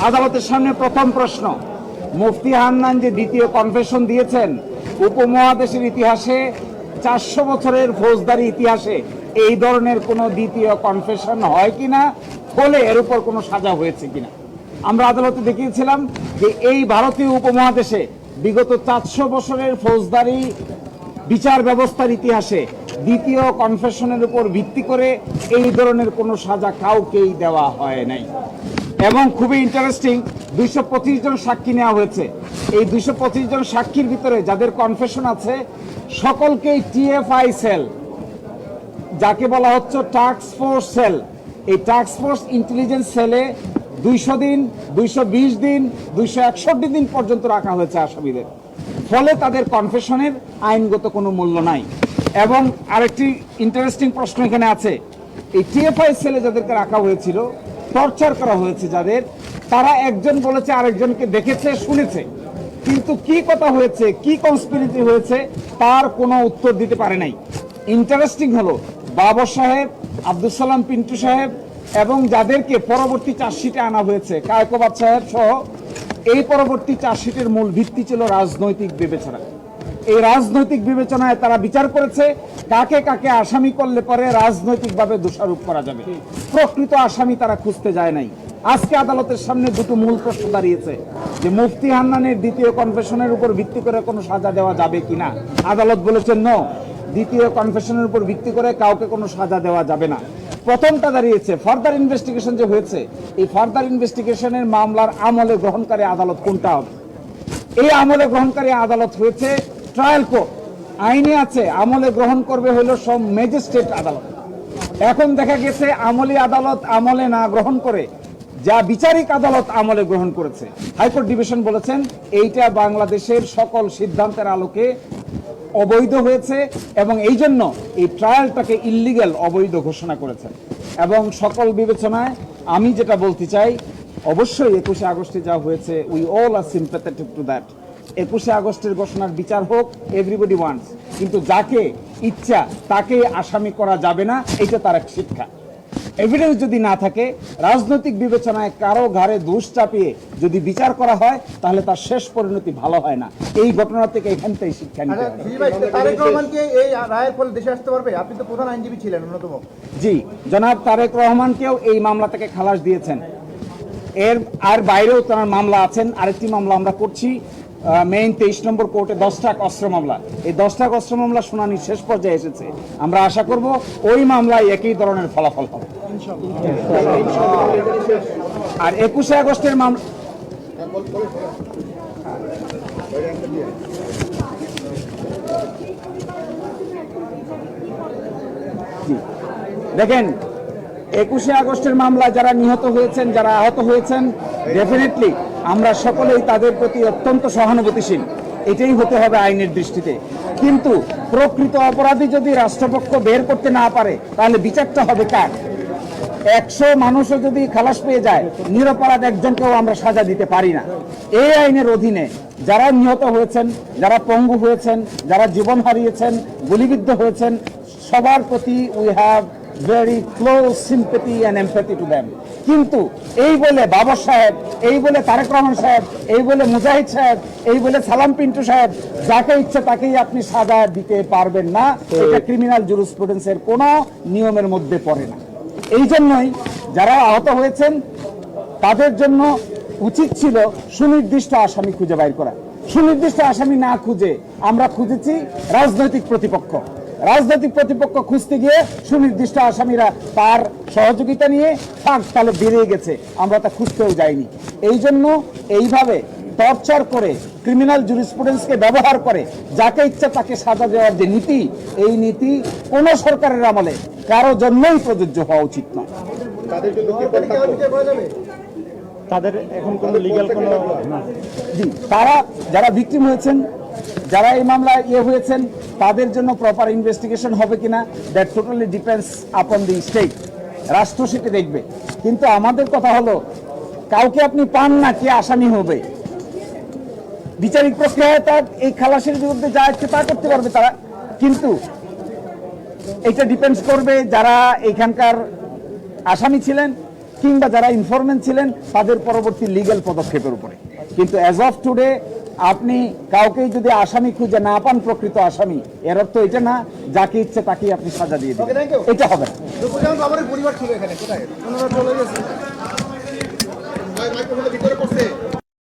আদালতের সামনে প্রথম প্রশ্ন, মুফতি হান্নান যে দ্বিতীয় কনফেশন দিয়েছেন, উপমহাদেশের ইতিহাসে 400 বছরের ফৌজদারি ইতিহাসে এই ধরনের কোনো দ্বিতীয় কনফেশন হয় কিনা, হলে এর উপর কোনো সাজা হয়েছে কিনা। আমরা আদালতে দেখিয়েছিলাম যে এই ভারতীয় উপমহাদেশে বিগত 400 বছরের ফৌজদারি বিচার ব্যবস্থার ইতিহাসে দ্বিতীয় কনফেশনের উপর ভিত্তি করে এই ধরনের কোনো সাজা কাউকেই দেওয়া হয় নাই। এবং খুবই ইন্টারেস্টিং, 225 জন সাক্ষী নেওয়া হয়েছে। এই 225 জন সাক্ষীর ভিতরে যাদের কনফেশন আছে সকলকেই টিএফআই সেল, যাকে বলা হচ্ছে টাস্ক ফোর্স সেল, এই টাস্ক ফোর্স ইন্টেলিজেন্স সেলে 200 দিন, 220 দিন, 261 দিন পর্যন্ত রাখা হয়েছে আসামিদের। ফলে তাদের কনফেশনের আইনগত কোনো মূল্য নাই। এবং আরেকটি ইন্টারেস্টিং প্রশ্ন এখানে আছে, এই টিএফআই সেলে যাদেরকে রাখা হয়েছিল, টর্চার করা হয়েছে যাদের, তারা একজন বলেছে আরেকজনকে দেখেছে, শুনেছে, কিন্তু কি কথা হয়েছে, কি কনস্পিরেসি হয়েছে তার কোনো উত্তর দিতে পারে নাই। ইন্টারেস্টিং হলো বাবর সাহেব, আব্দুল সালাম পিন্টু সাহেব এবং যাদেরকে পরবর্তী চার্জশিটে আনা হয়েছে, কায়কোবাদ সাহেব সহ, এই পরবর্তী চার্জশিটের মূল ভিত্তি ছিল রাজনৈতিক বিবেচনা। এই রাজনৈতিক বিবেচনায় তারা বিচার করেছে কাকে কাকে আসামি করলে পরে রাজনৈতিকভাবে দোষারোপ করা যাবে। প্রকৃত আসামি তারা খুঁজতে যায় নাই। আজকে আদালতের সামনে দুটো মূল প্রশ্ন দাঁড়িয়েছে যে মুফতি হান্নানের দ্বিতীয় কনফেশনের উপর ভিত্তি করে কোনো সাজা দেওয়া যাবে কিনা। আদালত বলেছেন নো, দ্বিতীয় কনফেশনের উপর ভিত্তি করে কাউকে কোনো সাজা দেওয়া যাবে না। প্রথমটা দাঁড়িয়েছে ফার্দার ইনভেস্টিগেশন যে হয়েছে, এই ফার্দার ইনভেস্টিগেশনের মামলার আমলে গ্রহণকারী আদালত কোনটা হবে? এই আমলে গ্রহণকারী আদালত হয়েছে ট্রায়াল কোর্ট। আইনে আছে আমলে গ্রহণ করবে হলো সব ম্যাজিস্ট্রেট আদালত। এখন দেখা গেছে আমলি আদালত আমলে না গ্রহণ করে যা বিচারিক আদালত আমলে গ্রহণ করেছে। হাইকোর্ট ডিভিশন বলেছেন এইটা বাংলাদেশের সকল সিদ্ধান্তের আলোকে অবৈধ হয়েছে এবং এই জন্য এই ট্রায়ালটাকে ইল্লিগ্যাল, অবৈধ ঘোষণা করেছেন। এবং সকল বিবেচনায় আমি যেটা বলতে চাই, অবশ্যই 21শে আগস্টে যা হয়েছে, we all are sympathetic to that. 21শে আগস্টের ঘোষণার বিচার হোক, এভরিবডি ওয়ান্টস, কিন্তু যাকে ইচ্ছা তাকে আসামি করা যাবে না, এটা তার এক শিক্ষা। এভিডেন্স যদি না থাকে, রাজনৈতিক বিবেচনায় কারো ঘাড়ে দোষ চাপিয়ে যদি বিচার করা হয় তাহলে তার শেষ পরিণতি ভালো হয় না। এই ঘটনা থেকে এখান থেকে শিক্ষা নিতে হবে। তারেক রহমান কি এই রায়ের ফলে দেশে আসতে পারবে? আপনি তো প্রধান আইনজীবী ছিলেন অন্যতম। জি, জনাব তারেক রহমানকেও এই মামলা থেকে খালাস দিয়েছেন। এর আর বাইরেও তার মামলা আছেন। আরেকটি মামলা আমরা করছি মেইন 23 নম্বর কোর্টে, 10টা অস্ত্র মামলা। এই 10টা অস্ত্র মামলা শুনানি শেষ পর্যায়ে এসেছে। আমরা আশা করব ওই মামলায় একই ধরনের ফলাফল হবে। আর 21শে আগস্টের মামলা, দেখেন 21শে আগস্টের মামলা যারা নিহত হয়েছেন, যারা আহত হয়েছেন, ডেফিনেটলি আমরা সকলেই তাদের প্রতি অত্যন্ত সহানুভূতিশীল। এটাই হতে হবে আইনের দৃষ্টিতে। কিন্তু প্রকৃত অপরাধী যদি রাষ্ট্রপক্ষ বের করতে না পারে তাহলে বিচারটা হবে কার? 100 মানুষও যদি খালাস পেয়ে যায়, নিরপরাধ একজনকেও আমরা সাজা দিতে পারি না। এই আইনের অধীনে যারা নিহত হয়েছেন, যারা পঙ্গু হয়েছেন, যারা জীবন হারিয়েছেন, গুলিবিদ্ধ হয়েছেন, সবার প্রতি we have very close sympathy and empathy to them. কিন্তু এই বলে বাবর সাহেব, এই বলে তারেক রহমান সাহেব, এই বলে মুজাহিদ সাহেব, এই বলে সালাম পিন্টু সাহেব, যাকে ইচ্ছা তাকেই আপনি সাজা দিতে পারবেন না। এটা ক্রিমিনাল জুরিসপ্রুডেন্সের কোনো নিয়মের মধ্যে পড়ে না। এই জন্যই যারা আহত হয়েছেন তাদের জন্য উচিত ছিল সুনির্দিষ্ট আসামি খুঁজে বাইর করা। সুনির্দিষ্ট আসামি না খুঁজে আমরা খুঁজেছি রাজনৈতিক প্রতিপক্ষ। রাজনৈতিক প্রতিপক্ষ খুঁজতে গিয়ে সুনির্দিষ্ট আসামিরা তার সহযোগিতা নিয়ে ফাঁক তালে বেরিয়ে গেছে, আমরা তা খুঁজতেও যাইনি। এই জন্য এইভাবে টর্চার করে, ক্রিমিনাল জুরিসপ্রুডেন্সকে ব্যবহার করে যাকে ইচ্ছা তাকে সাজা দেওয়ার যে নীতি, এই নীতি কোন সরকারের আমলে কারো জন্যই প্রযোজ্য হওয়া উচিত নয়। তাদের এখন কোনো লিগ্যাল কোনো, জি, তারা যারা ভিকটিম হয়েছেন, যারা এই মামলায় হয়েছেন, তাদের জন্য প্রপার ইনভেস্টিগেশন হবে কিনা, that totally depends upon the state. রাষ্ট্র সেটা দেখবে। কিন্তু আমাদের কথা হলো, কাউকে আপনি পান না কে আসামি হবে। বিচারিক প্রক্রিয়ায় তার এই খালাসের বিরুদ্ধে যা ইচ্ছে তা করতে পারবে তারা, কিন্তু এটা ডিপেন্ডস করবে যারা এখানকার আসামি ছিলেন কিংবা যারা ইনফরমেন্ট ছিলেন তাদের পরবর্তী লিগ্যাল পদক্ষেপের উপরে। কিন্তু অ্যাজ অফ টুডে আপনি কাউকেই যদি আসামি খুঁজে না পান, প্রকৃত আসামি, এর অর্থ এটা না যাকে ইচ্ছে তাকেই আপনি সাজা দিয়ে Okay, thank দিবেন, you. এটা হবে না। আমাদের পরিবার ছিল এখানে, কোথায় ওনারা চলে গেছে। ভাই মাইক্রোফোনটা ভিতরে পড়ছে।